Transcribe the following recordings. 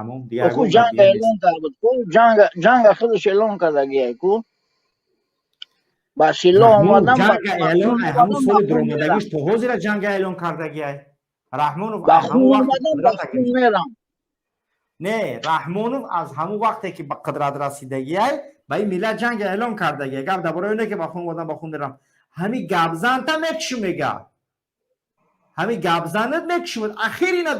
تمام دیگه خود جنگ اعلان کرد جنگ خودش اعلان کرده کو با سلاح آمدن جنگ اعلان همون سال درآمدگیش تو حاضر جنگ اعلان کردگی رحمانوف با همون خون وقت آمدن با خون میرم. نه رحمانوف از همون وقتی که به قدرت رسیدگی به این ملت جنگ اعلان کردگی گفت درباره اینه که با خون آمدن با خون میرم همین گبزن تا مکشو میگه همین گبزنت مکشو اخیر اینا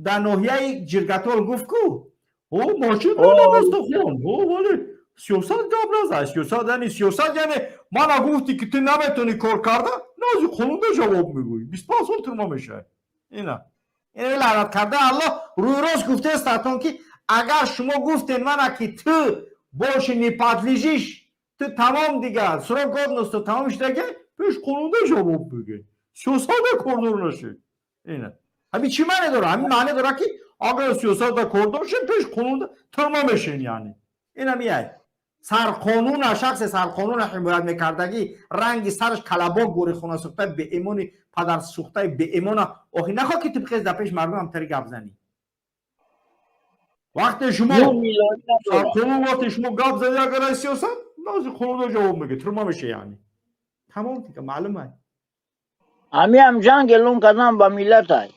در ناحیه جرگتال گفت کو او ماشین نماست خون او ولی سیاست جاب نزد سیاست یعنی من گفتی که تو نمیتونی کار کرده نازی خونده جواب میگوی 25 سال ترما میشه اینا لعنت کرده الله روی راست گفته استاتون که اگر شما گفتین من که تو باش نیپاتلیجیش تو تمام دیگه سراغ نست و تمامش دیگه پیش خونده جواب میگه سیاست کردور نشه اینا همین چی معنی داره همین معنی داره که اگر سیاست کردور شه پیش خونده ترما میشین یعنی اینا میاد سرقانون شخص سرقانون حمایت میکردگی رنگ سرش کلباک گوری خونه سوخته به ایمون پدر سوخته به ایمون آخی نخواه که تو بخیز در پیش مردم هم تری گپ زنی وقتی شما سرقانون وقتی شما گپ زنی اگر این سیاست نازی خونه جواب میگه ترما میشه یعنی تمام دیگه معلومه هم جنگ اعلان کردن با ملت های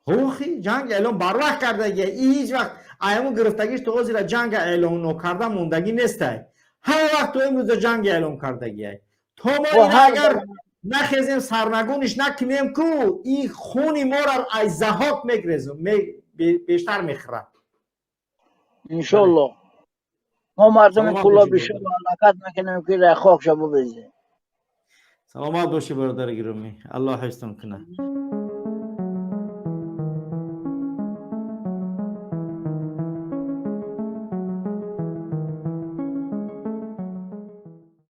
خوخی جنگ اعلان بر وقت کردگی این هیچ وقت ایمون گرفتگیش تو زیر جنگ اعلان نکرده موندگی نیسته هر وقت تو امروز جنگ اعلان کردگی تو ما این اگر نخیزیم سرنگونش نکنیم کو این خونی ما را از زهاک میگریزم بیشتر میخوره انشالله ما مردم کلا بیشتر حرکت نکنیم که را خاک شبو بزنیم سلامت باشی برادر گرامی الله حفظتون کنه